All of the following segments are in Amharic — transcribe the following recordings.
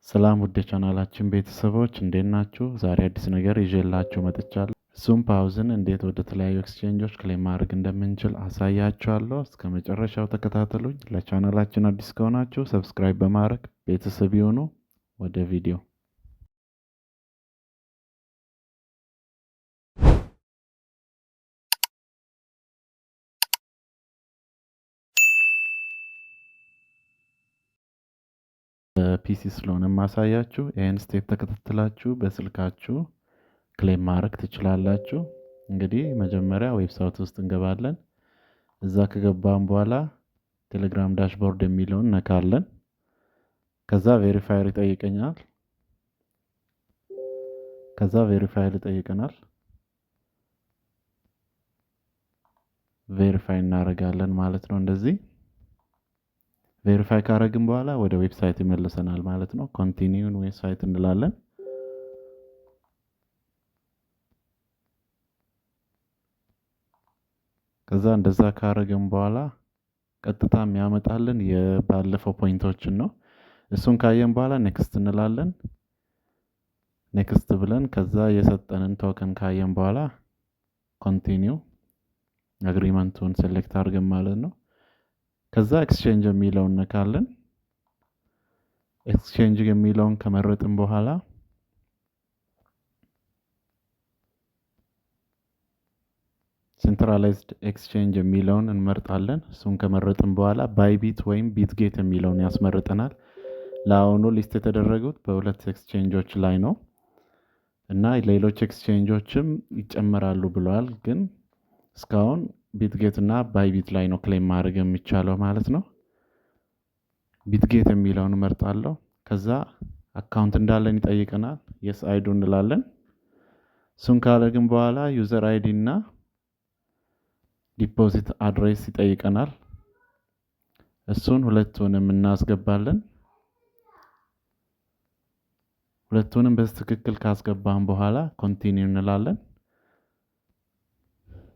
ሰላም ውድ የቻናላችን ቤተሰቦች እንዴት ናችሁ? ዛሬ አዲስ ነገር ይዤላችሁ መጥቻለሁ። ዙም ፓውዝን እንዴት ወደ ተለያዩ ኤክስቼንጆች ክሌም ማድረግ እንደምንችል አሳያችኋለሁ። እስከ መጨረሻው ተከታተሉኝ። ለቻናላችን አዲስ ከሆናችሁ ሰብስክራይብ በማድረግ ቤተሰብ ይሁኑ። ወደ ቪዲዮ ፒሲ ስለሆነ ማሳያችሁ ይሄን ስቴፕ ተከታትላችሁ በስልካችሁ ክሌም ማድረግ ትችላላችሁ። እንግዲህ መጀመሪያ ዌብሳይት ውስጥ እንገባለን። እዛ ከገባን በኋላ ቴሌግራም ዳሽቦርድ የሚለውን ነካለን። ከዛ ቬሪፋየር ይጠይቀናል። ቬሪፋይ እናደርጋለን ማለት ነው። እንደዚህ ቬሪፋይ ካረግን በኋላ ወደ ዌብሳይት ይመልሰናል ማለት ነው። ኮንቲኒዩን ዌብሳይት እንላለን። ከዛ እንደዛ ካረግን በኋላ ቀጥታ የሚያመጣልን የባለፈው ፖይንቶችን ነው። እሱን ካየን በኋላ ኔክስት እንላለን። ኔክስት ብለን ከዛ የሰጠንን ቶከን ካየን በኋላ ኮንቲኒዩ አግሪመንቱን ሴሌክት አድርገን ማለት ነው። ከዛ ኤክስቼንጅ የሚለውን ነካለን። ኤክስቼንጅ የሚለውን ከመረጥን በኋላ ሴንትራላይዝድ ኤክስቼንጅ የሚለውን እንመርጣለን። እሱን ከመረጥን በኋላ ባይቢት ወይም ቢትጌት የሚለውን ያስመርጠናል። ለአሁኑ ሊስት የተደረጉት በሁለት ኤክስቼንጆች ላይ ነው እና ሌሎች ኤክስቼንጆችም ይጨመራሉ ብለዋል። ግን እስካሁን ቢትጌት እና ባይቢት ላይ ነው ክሌም ማድረግ የሚቻለው ማለት ነው። ቢትጌት የሚለውን እመርጣለሁ። ከዛ አካውንት እንዳለን ይጠይቀናል። የስ አይዱ እንላለን። እሱን ካደረግን በኋላ ዩዘር አይዲ እና ዲፖዚት አድሬስ ይጠይቀናል። እሱን ሁለቱንም እናስገባለን። ሁለቱንም በትክክል ካስገባን በኋላ ኮንቲኒው እንላለን።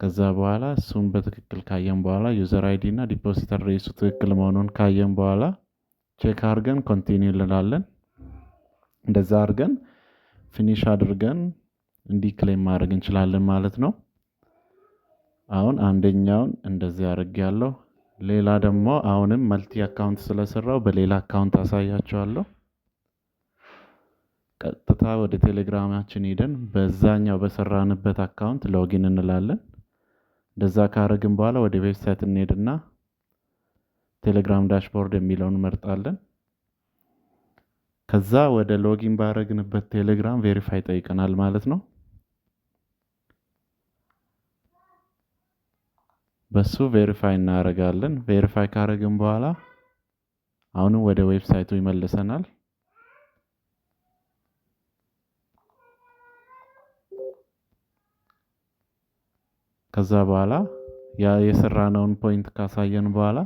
ከዛ በኋላ እሱን በትክክል ካየን በኋላ ዩዘር አይዲ እና ዲፖዚት አድሬሱ ትክክል መሆኑን ካየን በኋላ ቼክ አድርገን ኮንቲኒው እንላለን። እንደዛ አድርገን ፊኒሽ አድርገን እንዲህ ክሌም ማድረግ እንችላለን ማለት ነው። አሁን አንደኛውን እንደዚህ አድርጌያለሁ። ሌላ ደግሞ አሁንም መልቲ አካውንት ስለሰራው በሌላ አካውንት አሳያችኋለሁ። ቀጥታ ወደ ቴሌግራማችን ሄደን በዛኛው በሰራንበት አካውንት ሎጊን እንላለን። እንደዛ ካረግን በኋላ ወደ ዌብሳይት እንሄድና ቴሌግራም ዳሽቦርድ የሚለውን እንመርጣለን። ከዛ ወደ ሎጊን ባረግንበት ቴሌግራም ቬሪፋይ ጠይቀናል ማለት ነው። በሱ ቬሪፋይ እናደርጋለን። ቬሪፋይ ካረግን በኋላ አሁንም ወደ ዌብሳይቱ ይመልሰናል። ከዛ በኋላ የሰራነውን ፖይንት ካሳየን በኋላ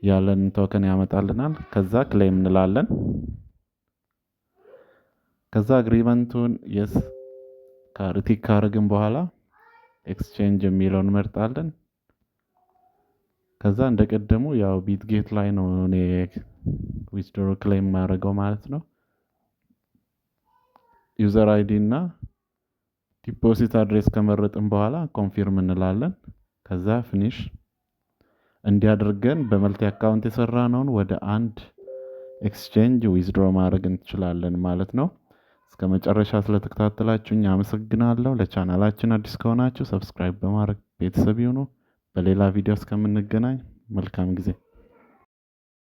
ያለን ቶከን ያመጣልናል። ከዛ ክሌም እንላለን። ከዛ አግሪመንቱን የስ ቲክ ካረግን በኋላ ኤክስቼንጅ የሚለውን እንመርጣለን። ከዛ እንደቀደሙ ያው ቢትጌት ላይ ነው እኔ ዊዝድሮ ክሌም ማድረገው ማለት ነው። ዩዘር አይዲ እና ዲፖዚት አድሬስ ከመረጥን በኋላ ኮንፊርም እንላለን። ከዛ ፊኒሽ እንዲያደርገን በመልቲ አካውንት የሰራነውን ወደ አንድ ኤክስቼንጅ ዊዝድሮ ማድረግ እንችላለን ማለት ነው። እስከ መጨረሻ ስለተከታተላችሁኝ አመሰግናለሁ። ለቻናላችን አዲስ ከሆናችሁ ሰብስክራይብ በማድረግ ቤተሰብ ይሁኑ። በሌላ ቪዲዮ እስከምንገናኝ መልካም ጊዜ